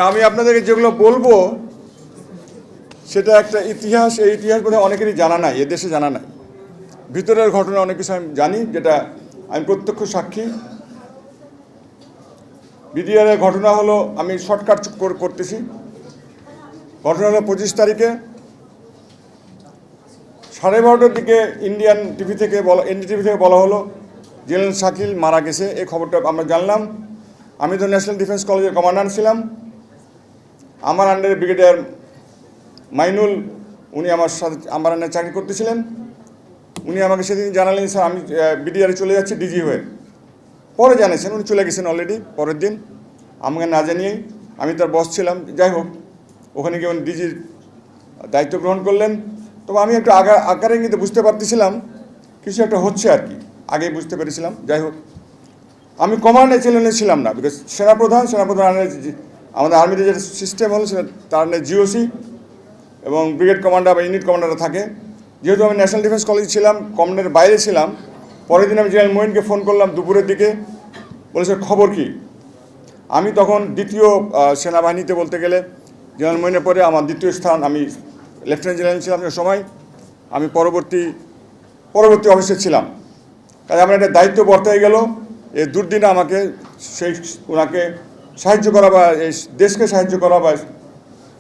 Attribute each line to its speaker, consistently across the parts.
Speaker 1: আমি আপনাদেরকে যেগুলো বলবো সেটা একটা ইতিহাস। এই ইতিহাস বোধহয় অনেকেরই জানা নাই, এদেশে জানা নাই। ভিতরের ঘটনা অনেক কিছু আমি জানি, যেটা আমি প্রত্যক্ষ সাক্ষী। বিডিআরের ঘটনা হলো, আমি শর্টকাট করতেছি। ঘটনা হলো 25 তারিখে 12:30টার দিকে ইন্ডিয়ান টিভি থেকে এনডিটিভি থেকে বলা হলো জেনারেল শাকিল মারা গেছে। এই খবরটা আমরা জানলাম। আমি তো ন্যাশনাল ডিফেন্স কলেজের কমান্ডার ছিলাম। আমার আন্ডারে ব্রিগেডিয়ার মাইনুল, উনি আমার সাথে আমার আন্ডারে চাকরি করতেছিলেন। উনি আমাকে সেদিন জানালেন, স্যার আমি বিডিআরে চলে যাচ্ছি ডিজি হয়ে। পরে জানিয়েছেন উনি চলে গেছেন অলরেডি পরের দিন, আমাকে না জানিয়েই। আমি তার বস ছিলাম। যাই হোক, ওখানে গিয়ে উনি ডিজির দায়িত্ব গ্রহণ করলেন। তবে আমি একটু আকারে কিন্তু বুঝতে পারতেছিলাম কিছু একটা হচ্ছে আর কি, আগেই বুঝতে পেরেছিলাম। যাই হোক, আমি কমান্ডে ছিলাম না, বিকজ সেনাপ্রধান আমাদের আর্মিতে যে সিস্টেম হলো সেটা তার জিওসি এবং ব্রিগেড কমান্ডার বা ইউনিট কমান্ডাররা থাকে। যেহেতু আমি ন্যাশনাল ডিফেন্স কলেজে ছিলাম, কমান্ডের বাইরে ছিলাম, পরের দিন আমি জেনারেল মঈনকে ফোন করলাম দুপুরের দিকে, বলেছে খবর কি। আমি তখন দ্বিতীয় সেনাবাহিনীতে বলতে গেলে জেনারেল মঈনের পরে আমার দ্বিতীয় স্থান, আমি লেফটেন্যান্ট জেনারেল ছিলাম সে সময়। আমি পরবর্তী অফিসে ছিলাম। কাজে আমার একটা দায়িত্ব বর্তায় গেল। এই দুর্দিনে আমাকে ওনাকে সাহায্য করা বা এই দেশকে সাহায্য করা বা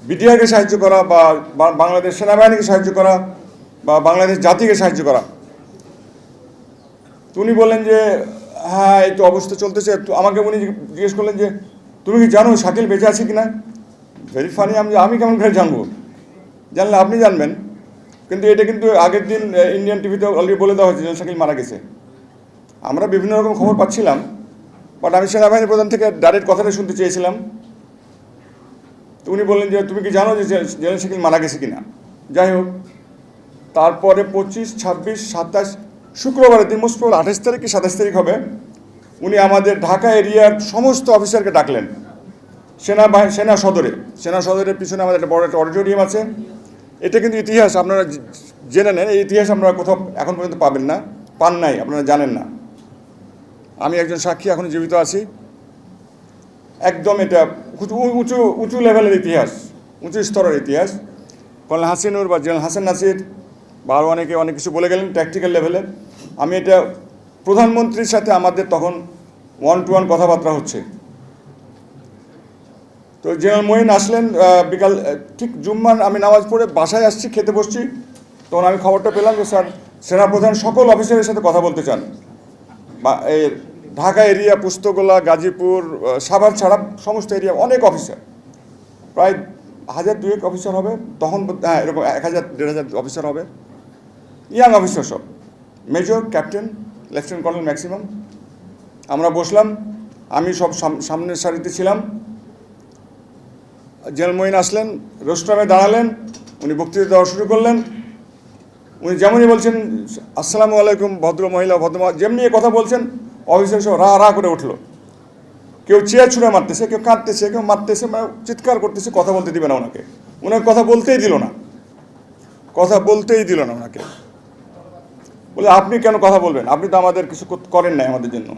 Speaker 1: বিডিআরকে সাহায্য করা বা বাংলাদেশ সেনাবাহিনীকে সাহায্য করা বা বাংলাদেশ জাতিকে সাহায্য করা। উনি বললেন যে হ্যাঁ এই তো অবস্থা চলতেছে। আমাকে উনি জিজ্ঞেস করলেন যে তুমি কি জানো শাকিল বেঁচে আছে কিনা। Very funny. আমি কেমন করে জানবো, জানলে আপনি জানবেন। কিন্তু এটা কিন্তু আগের দিন ইন্ডিয়ান টিভিতে অলরেডি বলে দেওয়া হয়েছে যে শাকিল মারা গেছে। আমরা বিভিন্ন রকম খবর পাচ্ছিলাম, বাট আমি সেনাবাহিনী প্রধান থেকে ডাইরেক্ট কথাটা শুনতে চেয়েছিলাম। তো উনি বললেন যে তুমি কি জানো যে জেনারেল শাকিল মারা গেছে কিনা। যাই হোক, তারপরে 25, 26, 27 শুক্রবারের দিন, মোস্ট প্রবল 28 তারিখ কি 27 তারিখ হবে, উনি আমাদের ঢাকা এরিয়ার সমস্ত অফিসারকে ডাকলেন সেনা সদরের পিছনে আমাদের একটা বড় একটা অডিটোরিয়াম আছে। এটা কিন্তু ইতিহাস, আপনারা জেনে নেন। এই ইতিহাস আপনারা কোথাও এখন পর্যন্ত পান নাই, আপনারা জানেন না। আমি একজন সাক্ষী, এখন জীবিত আছি। একদম এটা উঁচু লেভেলের ইতিহাস, উঁচু স্তরের ইতিহাস। কর্নেল হাসিনুর বা জেনারেল হাসান নাসির বা আরও অনেক কিছু বলে গেলেন ট্যাকটিক্যাল লেভেলে। আমি এটা প্রধানমন্ত্রীর সাথে আমাদের তখন 1-to-1 কথাবার্তা হচ্ছে। তো জেনারেল মঈন আসলেন বিকাল ঠিক জুম্মার, আমি নামাজ পড়ে বাসায় আসছি, খেতে বসছি, তখন আমি খবরটা পেলাম যে স্যার সেনাপ্রধান সকল অফিসারের সাথে কথা বলতে চান। বা এই ঢাকা এরিয়া, পুস্তকলা, গাজীপুর, সাভার ছাড়া সমস্ত এরিয়া অনেক অফিসার, প্রায় 1000-2000 অফিসার হবে তখন। হ্যাঁ, এরকম 1000-1500 অফিসার হবে, ইয়াং অফিসার সব, major, captain, lieutenant colonel maximum. আমরা বসলাম, আমি সব সামনের সারিতে ছিলাম। জেনারেল মঈন আসলেন, রোস্ট্রামে দাঁড়ালেন, উনি বক্তৃতা দেওয়া শুরু করলেন। উনি যেমনই বলছেন আসসালামু আলাইকুম ভদ্র মহিলা যেমনি কথা বলছেন, অফিসার সব রা করে উঠলো। কেউ চেয়ার ছুঁড়ে মারতেছে, কেউ কাঁদতেছে, কেউ মারতেছে, মানে চিৎকার করতেছে। কথা বলতে দিবে না ওনাকে কথা বলতেই দিল না ওনাকে। বলে আপনি কেন কথা বলবেন, আপনি তো আমাদের কিছু করেন নাই আমাদের জন্য,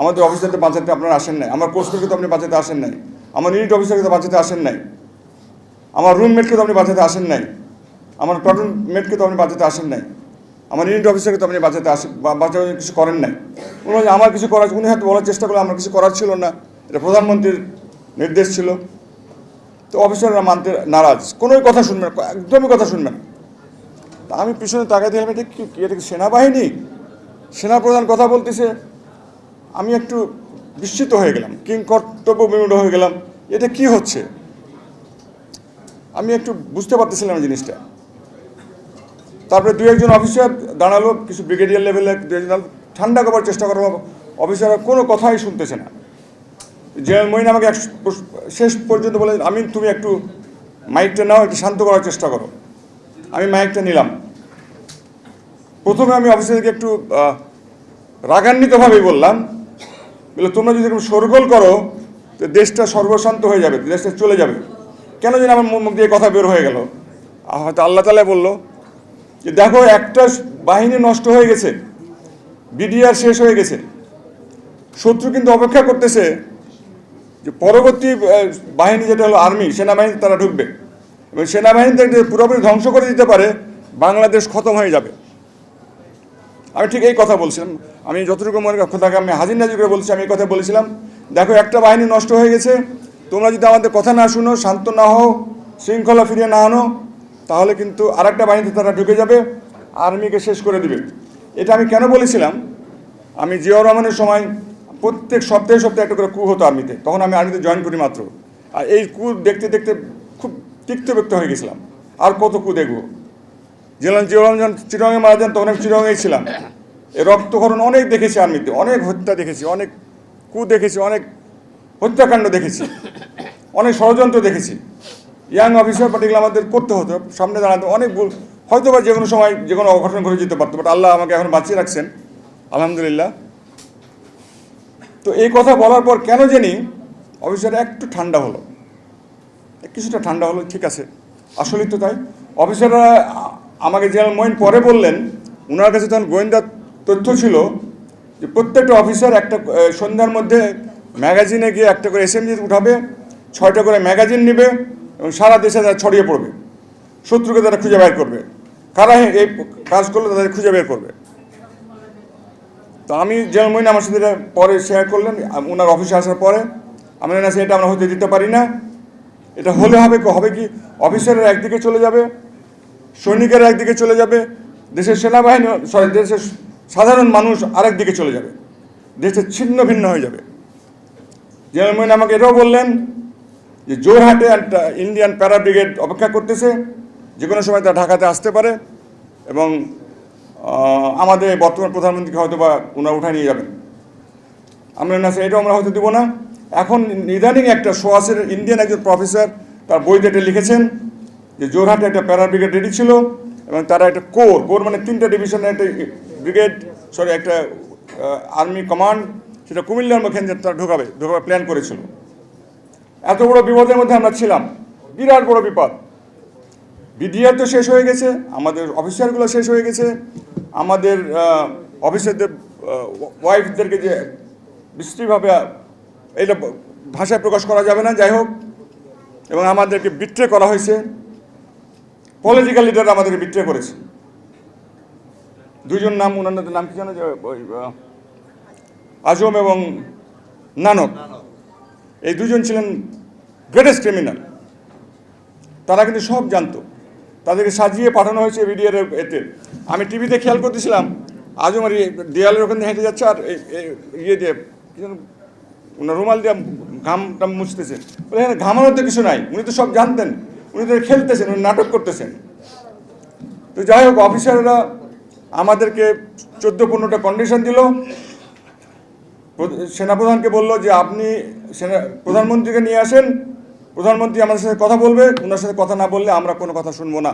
Speaker 1: আমাদের অফিসারদের বাঁচাতে আপনারা আসেন নাই, আমার কোর্সকে তো আপনি বাঁচাতে আসেন নাই, আমার ইউনিট অফিসারকে তো বাঁচাতে আসেন নাই, আমার রুমমেটকে তো আপনি বাঁচাতে আসেন নাই, আমার প্লাটুন মেটকে তো আপনি বাঁচাতে আসেন নাই, আমার ইউনিট অফিসারকে তো আপনি বাঁচাতে কিছু করেন নাই। উনি আমার কিছু করার, উনি হয়তো বলার চেষ্টা করলে আমার কিছু করার ছিল না, এটা প্রধানমন্ত্রীর নির্দেশ ছিল। তো অফিসাররা মানতে নারাজ, কোনোই কথা শুনবেন, একদমই কথা শুনবেন। তা আমি পিছনে তাকাই দিলাম, এটা কি সেনাবাহিনী, সেনাপ্রধান কথা বলতেছে। আমি একটু বিস্মিত হয়ে গেলাম, কর্তব্য বিমূঢ় হয়ে গেলাম। এটা কি হচ্ছে, আমি একটু বুঝতে পারতেছিলাম জিনিসটা। তারপরে 2-1 অফিসার দাঁড়ালো, কিছু ব্রিগেডিয়ার লেভেলে 2-1 ঠান্ডা করার চেষ্টা করলো। অফিসাররা কোনো কথাই শুনতেছে না। জেনারেল মঈন আমাকে শেষ পর্যন্ত বলে, তুমি একটু মাইকটা নাও, একটু শান্ত করার চেষ্টা করো। আমি মাইকটা নিলাম। প্রথমে আমি অফিসারকে একটু রাগান্বিতভাবেই বললাম, তোমরা যদি এরকম শোরগোল করো তো দেশটা সর্বশান্ত হয়ে যাবে, দেশটা চলে যাবে। কেন যেন আমার মুখ দিয়ে কথা বের হয়ে গেল। হয়তো আল্লাহ তাআলা বলল যে দেখো, একটা বাহিনী নষ্ট হয়ে গেছে, বিডিআর শেষ হয়ে গেছে, শত্রু কিন্তু অপেক্ষা করতেছে যে পরবর্তী বাহিনী যেটা হলো আর্মি, সেনাবাহিনী তারা ঢুকবে এবং সেনাবাহিনীতে পুরোপুরি ধ্বংস করে দিতে পারে, বাংলাদেশ খতম হয়ে যাবে। আমি ঠিক এই কথা বলছিলাম। আমি যতটুকু মনে কথাকে আমি হাজির নাজির করে বলছি, আমি এই কথা বলেছিলাম, দেখো একটা বাহিনী নষ্ট হয়ে গেছে, তোমরা যদি আমাদের কথা না শুনো, শান্ত না হও, শৃঙ্খলা ফিরিয়ে না আনো, তাহলে কিন্তু আরেকটা বাহিনীতে তারা ঢুকে যাবে, আর্মিকে শেষ করে দিবে। এটা আমি কেন বলেছিলাম, আমি জিয়াউর রহমানের সময় প্রত্যেক সপ্তাহে সপ্তাহে একটা করে কু হতো আর্মিতে, তখন আমি আর্মিতে জয়েন করি মাত্র। আর এই কু দেখতে দেখতে খুব তিক্তব্যক্ত হয়ে গেছিলাম, আর কত কু দেখবো। জিয়াউর রহমান যখন চিটাগাংয়ে মারা যান, তখন আমি চিটাগাংয়েই ছিলাম। এই রক্তক্ষরণ অনেক দেখেছি আর্মিতে, অনেক হত্যা দেখেছি, অনেক কু দেখেছি, অনেক হত্যাকাণ্ড দেখেছি, অনেক ষড়যন্ত্র দেখেছি। ইয়াং অফিসার পার্টিকুলার আমাদের করতে হতো, সামনে দাঁড়াতে অনেক ভুল, হয়তো বা যে কোনো সময় যে কোনো অঘটন ঘটে যেতে পারতো, বাট আল্লাহ আমাকে এখন বাঁচিয়ে রাখছেন, আলহামদুলিল্লাহ। তো এই কথা বলার পর কেন জানি অফিসার একটু ঠান্ডা হলো, কিছুটা ঠান্ডা হলো, ঠিক আছে, আসলেই তো তাই। অফিসাররা আমাকে জেনারেল মঈন পরে বললেন, ওনার কাছে তখন গোয়েন্দা তথ্য ছিল যে প্রত্যেকটা অফিসার একটা সন্ধ্যার মধ্যে ম্যাগাজিনে গিয়ে একটা করে এসএমজি উঠাবে, 6টা করে ম্যাগাজিন নেবে এবং সারা দেশে তারা ছড়িয়ে পড়বে, শত্রুকে তারা খুঁজে বের করবে, কারা এই কাজ করলে তাদের খুঁজে বের করবে। তো আমি জেনারেল মঈন আমার সাথে পরে শেয়ার করলেন, ওনার অফিসে আসার পরে আমি না, এটা আমরা হতে দিতে পারি না, এটা হলে হবে কি, অফিসাররা একদিকে চলে যাবে, সৈনিকেরা একদিকে চলে যাবে, দেশের সেনাবাহিনী দেশের সাধারণ মানুষ আরেক দিকে চলে যাবে, দেশের ছিন্ন ভিন্ন হয়ে যাবে। জেনারেল মঈন আমাকে এটাও বললেন যে জোরহাটে একটা ইন্ডিয়ান প্যারা ব্রিগেড অপেক্ষা করতেছে, যে কোনো সময় তারা ঢাকাতে আসতে পারে এবং আমাদের বর্তমান প্রধানমন্ত্রীকে হয়তো বা ওনারা উঠায় নিয়ে যাবেন। আমরা না এটাও আমরা হয়তো দেবো না। এখন ইদানিং একটা সোয়াসের ইন্ডিয়ান একজন প্রফেসর তার বইতে এটা লিখেছেন যে জোরহাটে একটা প্যারা ব্রিগেড রেডি ছিল এবং তারা একটা কোর মানে 3টা ডিভিশনের একটা ব্রিগেড, একটা আর্মি কমান্ড, সেটা কুমিল্লার মুখে তারা ঢোকাবে প্ল্যান করেছিল। এত বড় বিপদের মধ্যে আমরা ছিলাম, বিরাট বড় বিপদ। বিডিআর তো শেষ হয়ে গেছে, আমাদের অফিসারগুলো শেষ হয়ে গেছে, আমাদের অফিসারদের ওয়াইফদেরকে যে বিশ্রীভাবে এটা ভাষায় প্রকাশ করা যাবে না, যাই হোক, এবং আমাদেরকে বিট্রে করা হয়েছে, পলিটিক্যাল লিডার আমাদেরকে বিট্রে করেছে। দুইজন নাম, ওনাদের নাম কি জানো, ওই আজম এবং নানক, এই দুজন ছিলেন গ্রেটেস্ট ক্রিমিনাল। তারা কিন্তু সব জানতো, তাদেরকে সাজিয়ে পাঠানো হয়েছে বিডিআর এতে। আমি টিভিতে খেয়াল করতেছিলাম, আজম আর দেয়ালের ওখানে হেঁটে যাচ্ছে আর ইয়ে দিয়ে কি যেন ওনার রুমাল দিয়ে ঘামটা মুছতেছে, বলে হ্যাঁ ঘামানোর তো কিছু নাই, উনি তো সব জানতেন, উনি তো খেলতেছেন, উনি নাটক করতেছেন। তো যাই হোক, অফিসাররা আমাদেরকে 14-15টা কন্ডিশন দিল। সেনাপ্রধানকে বললো যে আপনি প্রধানমন্ত্রীকে নিয়ে আসেন, প্রধানমন্ত্রী আমাদের সাথে কথা বলবে, ওনার সাথে কথা না বললে আমরা কোনো কথা শুনবো না,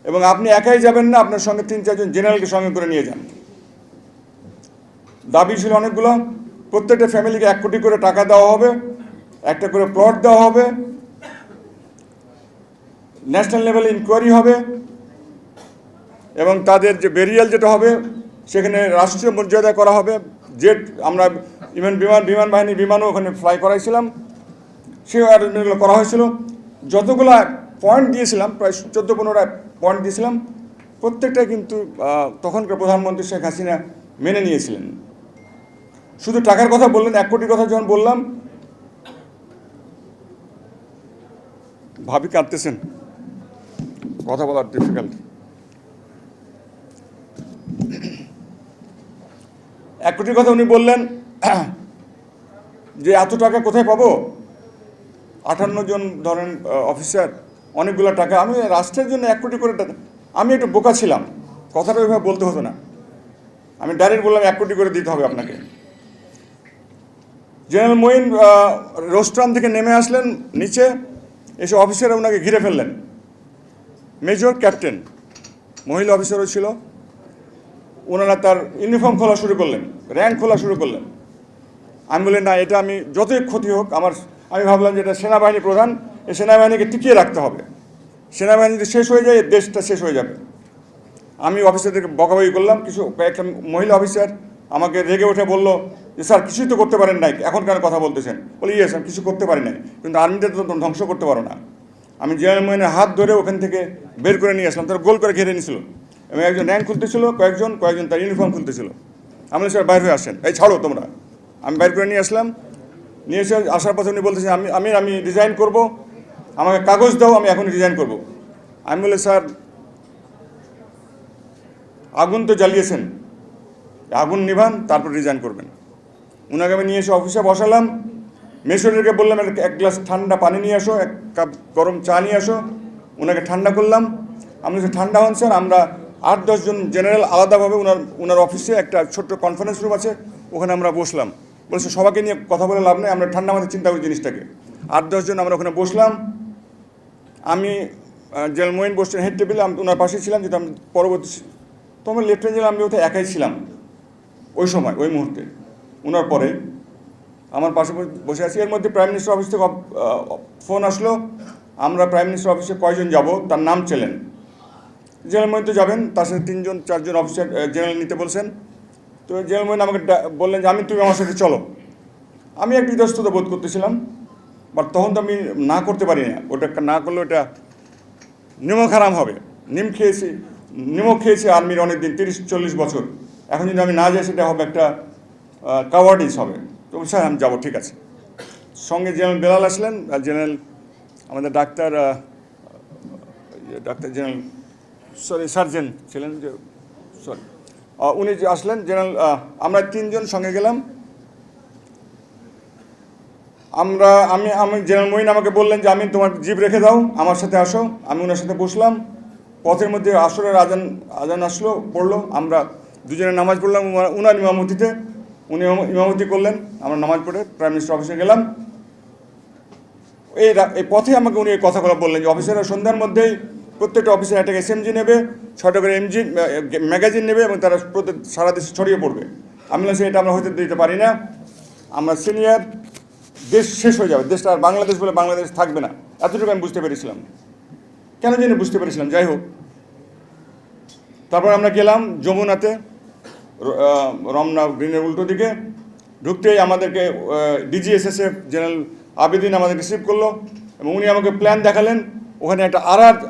Speaker 1: এবং আপনি একাই যাবেন না, আপনার সঙ্গে 3-4জন জেনারেলকে সঙ্গে করে নিয়ে যান। দাবি ছিল অনেকগুলো, প্রত্যেকটা ফ্যামিলিকে 1 কোটি করে টাকা দেওয়া হবে, একটা করে প্লট দেওয়া হবে, ন্যাশনাল লেভেলে ইনকোয়ারি হবে, এবং তাদের যে বেরিয়াল যেটা হবে সেখানে রাষ্ট্রীয় মর্যাদা করা হবে। জেট আমরা ইভেন বিমান বাহিনীর বিমানও ওখানে ফ্লাই করাইছিলাম, সে অ্যারেঞ্জমেন্টগুলো করা হয়েছিল। যতগুলো পয়েন্ট দিয়েছিলাম, প্রায় 14-15টা পয়েন্ট দিয়েছিলাম, প্রত্যেকটাই কিন্তু তখনকার প্রধানমন্ত্রী শেখ হাসিনা মেনে নিয়েছিলেন। শুধু টাকার কথা বললেন, 1 কোটির কথা যখন বললাম, ভাবি কাঁদতেছেন, কথা বলার ডিফিকাল্ট। 1 কোটির কথা উনি বললেন যে এত টাকা কোথায় পাবো, 58 জন ধরেন অফিসার, অনেকগুলো টাকা, আমি রাষ্ট্রের জন্য 1 কোটি করে টাকা। আমি একটু বোকা ছিলাম, কথাটা ওইভাবে বলতে হতো না, আমি ডাইরেক্ট বললাম 1 কোটি করে দিতে হবে আপনাকে। জেনারেল মঈন রোস্ট্রাম থেকে নেমে আসলেন নিচে, এসে অফিসাররা ওনাকে ঘিরে ফেললেন। মেজর, ক্যাপ্টেন, মহিলা অফিসারও ছিল, ওনারা তার ইউনিফর্ম খোলা শুরু করলেন, র্যাঙ্ক খোলা শুরু করলেন। আমি বললেন না, এটা আমি যতই ক্ষতি হোক আমি ভাবলাম যে এটা সেনাবাহিনী প্রধান, এই সেনাবাহিনীকে টিকিয়ে রাখতে হবে, সেনাবাহিনী যদি শেষ হয়ে যায় দেশটা শেষ হয়ে যাবে। আমি অফিসারদেরকে বকাবকি করলাম, কয়েকটা মহিলা অফিসার আমাকে রেগে উঠে বলল যে স্যার কিছুই তো করতে পারেন নাই, এখন কেন কথা বলতেছেন? বলে ইয়ে স্যার কিছু করতে পারি নাই, কিন্তু আর্মিতে তো ধ্বংস করতে পারো না। আমি জেনারেল মোয়েনের হাত ধরে ওখান থেকে বের করে নিয়ে আসলাম, তারা গোল করে ঘিরে নিয়েছিল এবং একজন র্যাঙ্ক খুলতেছিল, কয়েকজন তার ইউনিফর্ম খুলতেছিল। আমি স্যার বাইরে হয়ে আসেন, এই ছাড়ো তোমরা। আমি বাইর করে নিয়ে আসলাম, নিয়ে এসে আসার পথে উনি বলতেছেন আমি রিজাইন করব, আমাকে কাগজ দাও, আমি এখনই রিজাইন করব। আমি বলি স্যার আগুন তো জ্বালিয়েছেন, আগুন নিভান তারপর রিজাইন করবেন। ওনাকে আমি নিয়ে এসে অফিসে বসালাম, মেশরকে বললাম এক গ্লাস ঠান্ডা পানি নিয়ে আসো, এক কাপ গরম চা নিয়ে আসো। ওনাকে ঠান্ডা করলাম। আমি ঠান্ডা হন স্যার, আমরা 8-10 জন জেনারেল আলাদাভাবে ওনার অফিসে একটা ছোট্ট কনফারেন্স রুম আছে, ওখানে আমরা বসলাম। বলছে সবাইকে নিয়ে কথা বলে লাভ নেই, আমরা ঠান্ডা মাথায় চিন্তা করি জিনিসটাকে। 8-10 জন আমরা ওখানে বসলাম। আমি জেনারেল মোইন বসছেন হেড টেবিলে, আমি ওনার পাশে ছিলাম, যেটা আমি পরবর্তী তোমার লেফটেন্যান্ট জেনারেল আমি ওটা একাই ছিলাম ওই সময়, ওই মুহূর্তে। ওনার পরে আমার পাশে বসে আছি। এর মধ্যে প্রাইম মিনিস্টার অফিস থেকে ফোন আসলো, আমরা প্রাইম মিনিস্টার অফিসে কয়জন যাব তার নাম চেলেন। জেনারেল মোইন তো যাবেন, তার সাথে 3-4 অফিসার জেনারেল নিতে বলছেন। তো জেনারেল মোইন আমাকে বললেন যে তুমি আমার সাথে চলো। আমি একটু ইতস্তত বোধ করতেছিলাম, বাট তখন তো আমি না করতে পারি না। ওটা না করলে ওটা নিমক হারাম হবে। নিমক খেয়েছি আর্মির অনেক দিন, 30-40 বছর। এখন যদি আমি না যাই সেটা হবে একটা কাওয়ার্ডিস হবে। তো স্যার আমি যাবো, ঠিক আছে। সঙ্গে জেনারেল বেলাল আসলেন, জেনারেল আমাদের ডাক্তার জেনারেল সার্জেন্ট ছিলেন, যে উনি যে আসলেন জেনারেল। আমরা 3 জন সঙ্গে গেলাম। আমি জেনারেল মোইন আমাকে বললেন যে তোমার জিপ রেখে দাও, আমার সাথে আসো। আমি ওনার সাথে বসলাম। পথের মধ্যে আসরের আজান আসলো, পড়লো। আমরা দুজনে নামাজ পড়লাম উনার ইমামতিতে। উনি ইমামতি করলেন, আমরা নামাজ পড়ে প্রাইম মিনিস্টার অফিসে গেলাম। এই পথে আমাকে উনি এই কথাগুলো বললেন যে অফিসাররা সন্ধ্যার মধ্যেই প্রত্যেকটা অফিসার একটা SMG নেবে, 6টা করে ম্যাগাজিন নেবে এবং তারা সারা দেশে ছড়িয়ে পড়বে। আমি বললাম এটা আমরা হতে দিতে পারি না, আমরা সিনিয়র, দেশ শেষ হয়ে যাবে, দেশটা আর বাংলাদেশ বলে বাংলাদেশ থাকবে না, এতটুকু আমি বুঝতে পেরেছিলাম। কেন জানি বুঝতে পেরেছিলাম, যাই হোক। তারপর আমরা গেলাম যমুনাতে, রমনা গ্রিনের উল্টো দিকে। ঢুকতেই আমাদেরকে DGSSF জেনারেল আবেদিন আমাদের রিসিভ করলো এবং উনি আমাকে প্ল্যান দেখালেন। ওখানে একটা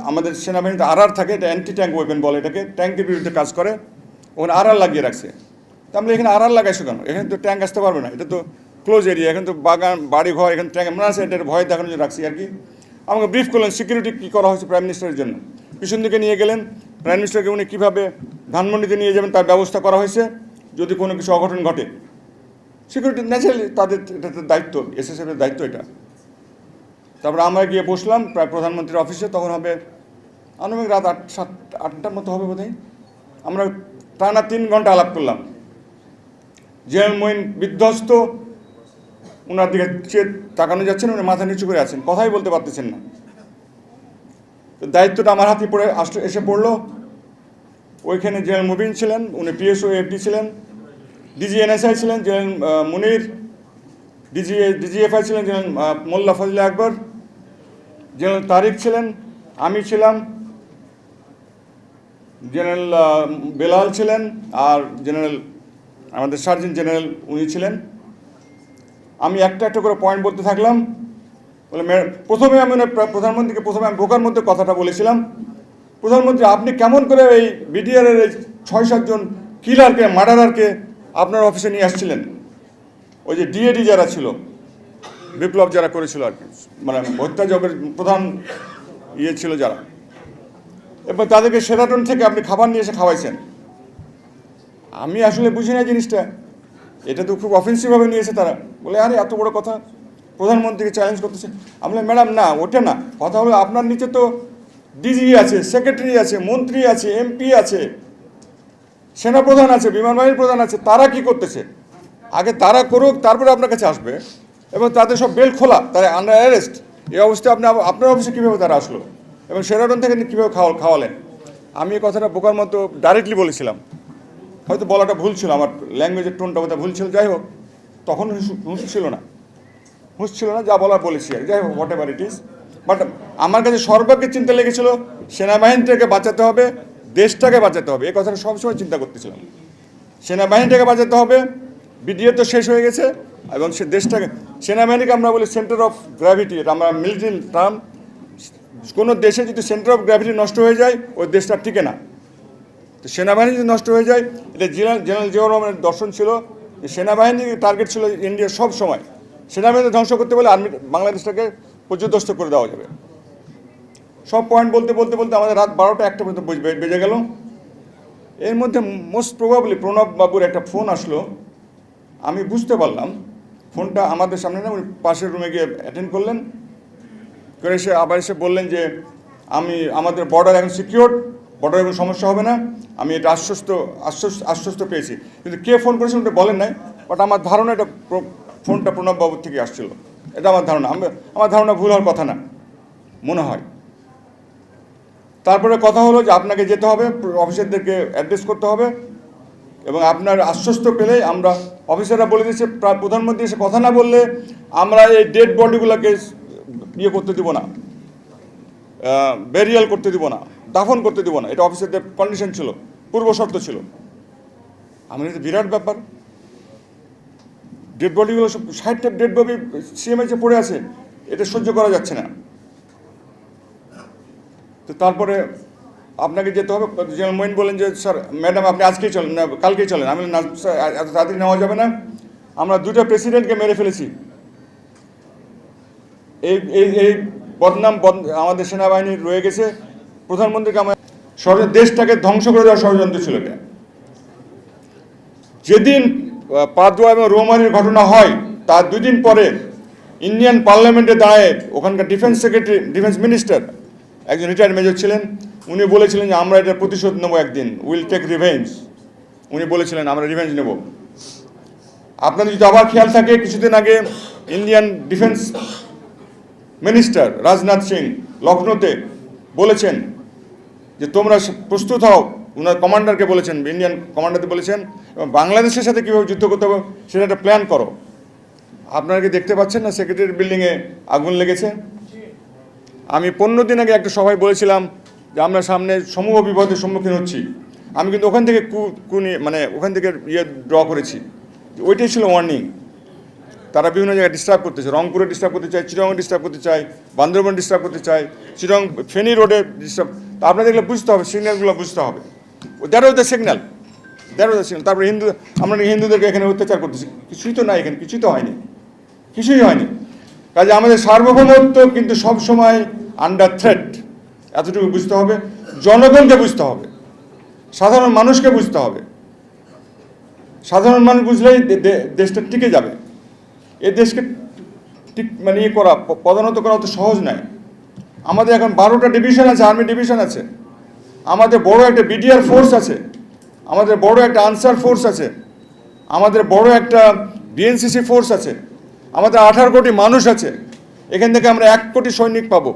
Speaker 1: আমাদের সেনাবাহিনীতে থাকে, এটা অ্যান্টি ট্যাঙ্ক ওয়েপেন বলে এটাকে, ট্যাঙ্কের বিরুদ্ধে কাজ করে। ওখানে লাগিয়ে রাখছে। তা আমরা এখানে লাগাইছো কেন? এখানে তো ট্যাঙ্ক আসতে পারবে না, এটা তো ক্লোজ এরিয়া, এখানে তো বাগান বাড়ি ঘর, এখানে ট্যাঙ্ক আমরা আছে, এটার ভয় দেখানোর জন্য রাখছি আর কি। আমাকে ব্রিফ করলেন সিকিউরিটি কী করা হয়েছে প্রাইম মিনিস্টারের জন্য। পিছন দিকে নিয়ে গেলেন, প্রাইম মিনিস্টারকে উনি কীভাবে ধানমন্ডিতে নিয়ে যাবেন তার ব্যবস্থা করা হয়েছে যদি কোনো কিছু অঘটন ঘটে। সিকিউরিটি ন্যাচারালি তাদের, এটা দায়িত্ব, SSF-এর দায়িত্ব এটা। তারপরে আমরা গিয়ে বসলাম প্রায় প্রধানমন্ত্রীর অফিসে। তখন হবে আনুমানিক রাত 8-7-8টার মতো হবে বোধহয়। আমরা টানা 3 ঘন্টা আলাপ করলাম। জেনারেল মোইন বিধ্বস্ত, ওনার দিকে তাকানো যাচ্ছেন, উনি মাথা নিচু করে আছেন, কথাই বলতে পারতেছেন না। তো দায়িত্বটা আমার হাতে এসে পড়লো। ওইখানে জেনারেল মুবিন ছিলেন, উনি PSO FD ছিলেন, DG NSI ছিলেন জেনারেল মুনির, DGFI ছিলেন জেনারেল মোল্লা ফজলে আকবর, জেনারেল তারিক ছিলেন, আমি ছিলাম, জেনারেল বেলাল ছিলেন, আর জেনারেল আমাদের সার্জেন্ট জেনারেল উনি ছিলেন। আমি একটা করে পয়েন্ট বলতে থাকলাম। বলে প্রথমে আমি প্রধানমন্ত্রীকে আমি বোকার মধ্যে কথাটা বলেছিলাম, প্রধানমন্ত্রী আপনি কেমন করে এই BDR-এর 6-7 জন কিলারকে, মার্ডারারকে আপনার অফিসে নিয়ে আসছিলেন? ওই যে DAD যারা ছিল, বিপ্লব যারা করেছিল আর কি, মানে হত্যাযজ্ঞের প্রধান ছিল যারা, এবং তাদেরকে শেরাটন থেকে আপনি খাবার নিয়ে এসে খাওয়াইছেন। আমি আসলে বুঝি না জিনিসটা, এটা তো খুব অফেন্সিভভাবে নিয়েছে তারা। বলে আরে এত বড় কথা, প্রধানমন্ত্রীকে চ্যালেঞ্জ করতেছে। আমি বলি ম্যাডাম না, ওটা না, কথা হলো আপনার নিচে তো DG আছে, সেক্রেটারি আছে, মন্ত্রী আছে, MP আছে, সেনাপ্রধান আছে, বিমানবাহিনীর প্রধান আছে, তারা কি করতেছে? আগে তারা করুক, তারপরে আপনার কাছে আসবে, এবং তাদের সব বেল খোলা, তারা আন্ডার অ্যারেস্ট। এই অবস্থায় আপনার অফিসে কীভাবে তারা আসলো এবং শেরাটন থেকে কীভাবে খাওয়ালেন? আমি এই কথাটা বোকার মতো ডাইরেক্টলি বলেছিলাম, হয়তো বলাটা ভুল ছিল, আমার ল্যাঙ্গুয়েজের টোনটা বোধহয় ভুল ছিল। যাই হোক, তখন হুঁশ ছিল না, যা বলার বলেছি আর, যাই হোক, what ever it is. But আমার কাছে সর্বাগ্রে চিন্তা লেগেছিল সেনাবাহিনীটাকে বাঁচাতে হবে, দেশটাকে বাঁচাতে হবে। এই কথাটা সবসময় চিন্তা করতেছিলাম। সেনাবাহিনীটাকে বাঁচাতে হবে, বিডিএ তো শেষ হয়ে গেছে এবং সে দেশটাকে সেনাবাহিনীকে আমরা বলি সেন্টার অফ গ্র্যাভিটি, এটা আমরা মিলিটারি টার্ম। কোনো দেশে যদি সেন্টার অফ গ্র্যাভিটি নষ্ট হয়ে যায় ওই দেশটা টিকে না। তো সেনাবাহিনী যদি নষ্ট হয়ে যায়, এটা জেনারেল জিয়াউর রহমানের দর্শন ছিল যে সেনাবাহিনীর টার্গেট ছিল ইন্ডিয়ার সব সময় সেনাবাহিনী ধ্বংস করতে বলে আর্মি বাংলাদেশটাকে পর্যদস্ত করে দেওয়া যাবে। সব পয়েন্ট বলতে বলতে বলতে আমাদের রাত 12টা 1টা পর্যন্ত বেজে গেল। এর মধ্যে মোস্ট প্রবাবলি প্রণব বাবুর একটা ফোন আসলো। আমি বুঝতে পারলাম ফোনটা আমাদের সামনে না, উনি পাশের রুমে গিয়ে অ্যাটেন্ড করলেন, করে এসে আবার এসে বললেন যে আমাদের বর্ডার এখন সিকিউর, বর্ডারে কোনো সমস্যা হবে না, আমি এটা আশ্বস্ত পেয়েছি। কিন্তু কে ফোন করেছেন ওটা বলেন নাই, বাট আমার ধারণা এটা ফোনটা প্রণব বাবুর থেকে আসছিল, এটা আমার ধারণা। আমার ধারণা ভুল হওয়ার কথা না, মনে হয়। তারপরে কথা হলো যে আপনাকে যেতে হবে, অফিসারদেরকে অ্যাড্রেস করতে হবে এবং আপনার আশ্বস্ত পেলে আমরা, অফিসাররা বলে দিয়েছে প্রধানমন্ত্রী এসে কথা না বললে আমরা এই ডেড বডিগুলোকে ইয়ে করতে দিব না, বেরিয়াল করতে দিব না, দাফন করতে দিব না। এটা অফিসারদের কন্ডিশন ছিল, পূর্ব শর্ত ছিল। আমাদের বিরাট ব্যাপার, ডেড বডিগুলো সব 60টা ডেড বডি সিএমএইচে পড়ে আছে, এটা সহ্য করা যাচ্ছে না। তো তারপরে আপনাকে যেতে হবে। জেনারেল মঈন বলেন যে স্যার ম্যাডাম আপনি আজকেই চলেন না কালকেই চলেন। আমি না স্যার এত তাড়াতাড়ি নেওয়া যাবে না, আমরা 2টা প্রেসিডেন্টকে মেরে ফেলেছি। এই বদনাম আমাদের সেনাবাহিনীর রয়ে গেছে। প্রধানমন্ত্রীকে আমার দেশটাকে ধ্বংস করে দেওয়ার ষড়যন্ত্র ছিল এটা। যেদিন পাদুয়া এবং রৌমারির ঘটনা হয় তার 2 দিন পরে ইন্ডিয়ান পার্লামেন্টে দাঁড়ায় ওখানকার ডিফেন্স সেক্রেটারি, ডিফেন্স মিনিস্টার, একজন রিটায়ার্ড মেজর ছিলেন, উনি বলেছিলেন যে আমরা এটা প্রতিশোধ নেব একদিন, উইল টেক রিভেঞ্জ। উনি বলেছিলেন আমরা রিভেঞ্জ নেব। আপনাদের যদি আবার খেয়াল থাকে, কিছুদিন আগে Indian defence minister Rajnath Singh লখনৌতে বলেছেন যে তোমরা প্রস্তুত হও। উনার কমান্ডারকে বলেছেন, ইন্ডিয়ান কমান্ডারকে বলেছেন এবং বাংলাদেশের সাথে কীভাবে যুদ্ধ করতে হবে সেটা একটা প্ল্যান করো। আপনারা কি দেখতে পাচ্ছেন না সেক্রেটারি বিল্ডিংয়ে আগুন লেগেছে? আমি 15 দিন আগে একটা সভায় বলেছিলাম যে আমরা সামনে সমূহ বিপদের সম্মুখীন হচ্ছি। আমি কিন্তু ওখান থেকে ওখান থেকে ড্র করেছি, ওইটাই ছিল ওয়ার্নিং। তারা বিভিন্ন জায়গায় ডিস্টার্ব করতেছে, রংপুরে ডিস্টার্ব করতে চায়, চিটাগংয়ে ডিস্টার্ব করতে চায়, বান্দরবান ডিস্টার্ব করতে চায়, চিটাগং ফেনী রোডে ডিস্টার্ব। তা আপনাদের এগুলো বুঝতে হবে, সিগন্যালগুলো বুঝতে হবে। That was the signal, that was the signal. তারপরে আমরা হিন্দুদেরকে এখানে অত্যাচার করতেছি, কিছুই তো নাই এখানে, কিছুই তো হয়নি, কিছুই হয়নি। কাজে আমাদের সার্বভৌমত্ব কিন্তু সবসময় আন্ডার থ্রেট, এতটুকু বুঝতে হবে। জনগণকে বুঝতে হবে, সাধারণ মানুষকে বুঝতে হবে। সাধারণ মানুষ বুঝলেই দেশটা টিকে যাবে। এ দেশকে ঠিক করা, পদানত করা অত সহজ নয়। আমাদের এখন 12টা ডিভিশন আছে, আর্মি ডিভিশন আছে, আমাদের বড় একটা বিডিআর ফোর্স আছে, আমাদের বড় একটা আনসার ফোর্স আছে, আমাদের বড় একটা বিএনসিসি ফোর্স আছে, আমাদের 18 কোটি মানুষ আছে। এখান থেকে আমরা 1 কোটি সৈনিক পাবো।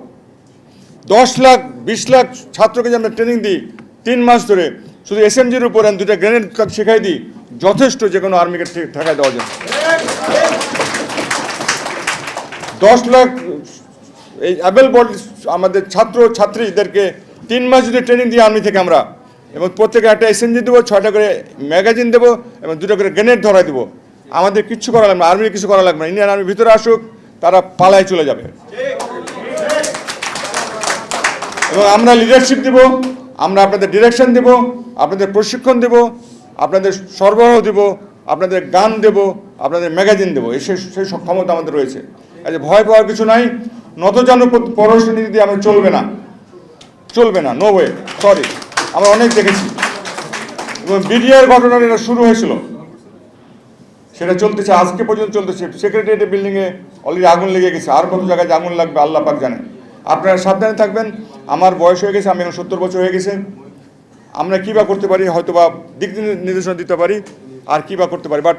Speaker 1: 10 লাখ 20 লাখ ছাত্রকে যে আমরা ট্রেনিং দিই 3 মাস ধরে, শুধু এসএমজির উপর 2টা গ্রেনেড শেখাই দিই, যথেষ্ট যে কোনো আর্মিকে ঠেকায় দেওয়া যায়। 10 লাখ এই অ্যাবেল বডি আমাদের ছাত্রীদেরকে 3 মাস যদি ট্রেনিং দিই আর্মি থেকে আমরা, এবং প্রত্যেকে একটা এসএমজি দেবো, 6টা করে ম্যাগাজিন দেবো এবং 2টা করে গ্রেনেড ধরাই দেবো। আমাদের কিচ্ছু করা লাগবে না, আর্মির কিছু করা লাগবে না। ইন্ডিয়ান আর্মি ভিতরে আসুক, তারা পালায় চলে যাবে। এবং আমরা লিডারশিপ দেব, আমরা আপনাদের ডিরেকশন দেব, আপনাদের প্রশিক্ষণ দেব, আপনাদের সরবরাহ দেব, আপনাদের গান দেব, আপনাদের ম্যাগাজিন দেবো। সেই ক্ষমতা আমাদের রয়েছে। কাজে ভয় পাওয়ার কিছু নাই। নতজানু পররাষ্ট্রনীতি দিয়ে আমরা চলবে না, নো ওয়ে, সরি। আমরা অনেক দেখেছি এবং বিডিআর ঘটনার এটা শুরু হয়েছিল, সেটা চলতেছে, আজকে পর্যন্ত চলতেছে। সেক্রেটারিয়েট বিল্ডিংয়ে অলরেডি আগুন লেগে গেছে, আর কত জায়গায় আগুন লাগবে আল্লাহ পাক জানেন। আপনারা সাবধানে থাকবেন। আমার বয়স হয়ে গেছে, আমি এখন 70 বছর হয়ে গেছে। আমরা কী বা করতে পারি, হয়তো বা দিক নির্দেশনা দিতে পারি, আর কী বা করতে পারি। বাট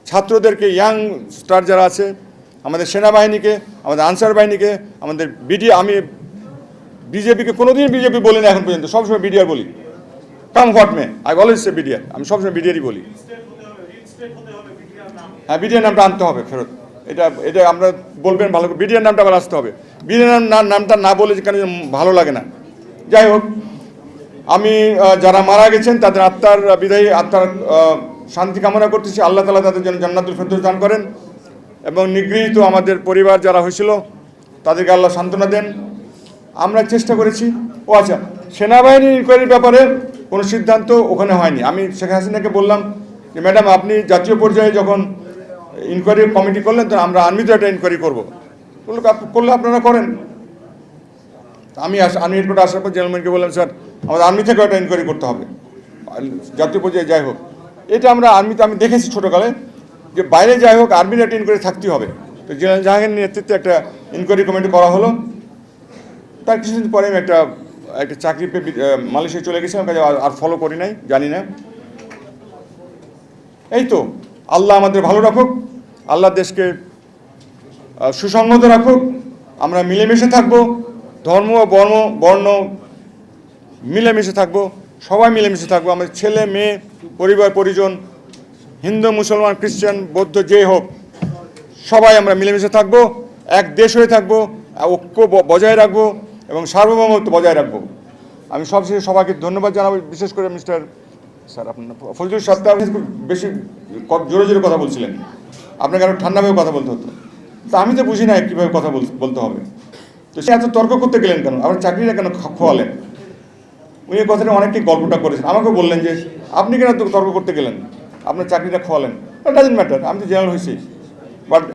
Speaker 1: ছাত্রদেরকে, ইয়াং স্টার যারা আছে, আমাদের সেনাবাহিনীকে, আমাদের আনসার বাহিনীকে, আমাদের আমি বিজেপিকে কোনোদিন বিজেপি বলি না এখন পর্যন্ত, সবসময় বিডিআর বলি। Come what may, I always say BDR, আমি সবসময় বিডিআরই বলি। হ্যাঁ, বিডিআর নামটা আনতে হবে ফেরত, এটা আমরা বলবেন ভালো করে। বিডিআর নামটা আবার আসতে হবে। বিডিআর নামটা না বলে কেন ভালো লাগে না। যাই হোক, আমি যারা মারা গেছেন তাদের আত্মার বিদায়ী, আত্মার শান্তি কামনা করতেছি। আল্লাহ তাআলা তাদের জন্য জান্নাতুল ফেরদৌস দান করেন এবং নিগৃহীত আমাদের পরিবার যারা হয়েছিল তাদেরকে আল্লাহ সান্ত্বনা দেন। আমরা চেষ্টা করেছি। ও আচ্ছা, সেনাবাহিনীর ইনকোয়ারির ব্যাপারে কোনো সিদ্ধান্ত ওখানে হয়নি। আমি শেখ হাসিনাকে বললাম যে ম্যাডাম, আপনি জাতীয় পর্যায়ে যখন ইনকোয়ারি কমিটি করলেন তো আমরা আর্মিতে একটা ইনকোয়ারি করবো, করলে আপনারা করেন। আমি আর্মি হেডকোয়ার্টার আসার পর জেনারেলম্যানকে বললাম, স্যার আমাদের আর্মি থেকে একটা ইনকোয়ারি করতে হবে, জাতীয় পর্যায়ে যাই হোক। এটা আমরা আর্মিতে আমি দেখেছি ছোটোকালে, যে বাইরে যাই হোক আর্মির একটা ইনকোয়ারি থাকতেই হবে। তো জেনারেল জাহাঙ্গীরের নেতৃত্বে একটা ইনকোয়ারি কমিটি করা হলো। তার কিছুদিন পরে আমি একটা চাকরি পেয়ে মালয়েশিয়ায় চলে গেছিলাম, কাজে আর ফলো করি নাই, জানি না। এই তো, আল্লাহ আমাদের ভালো রাখুক, আল্লাহ দেশকে সুসংহত রাখুক। আমরা মিলেমিশে থাকবো, ধর্ম বর্ণ মিলেমিশে থাকবো, সবাই মিলেমিশে থাকবো। আমাদের ছেলে মেয়ে, পরিবার পরিজন, হিন্দু মুসলমান খ্রিস্টান বৌদ্ধ যে হোক, সবাই আমরা মিলেমিশে থাকবো, এক দেশ হয়ে থাকবো, ঐক্য বজায় রাখবো এবং সার্বভৌমত্ব বজায় রাখবো। আমি সবশেষে সবাইকে ধন্যবাদ জানাবো, বিশেষ করে স্যার আপনার ফজলুল সাহেব বেশি জোরে জোরে কথা বলছিলেন, আপনাকে আরও ঠান্ডাভাবে কথা বলতে হতো। তা আমি তো বুঝি না কীভাবে কথা বলতে হবে। তো সে এত তর্ক করতে গেলেন কেন, আবার চাকরিটা কেন খোয়ালেন? উনি এই কথাটা অনেককে গল্পটা করেছেন, আমাকেও বললেন যে আপনি কেন তর্ক করতে গেলেন, আপনার চাকরিটা খোয়ালেন। ডাজন্ট ম্যাটার, আমি তো জেনারেল হয়েছি, বাট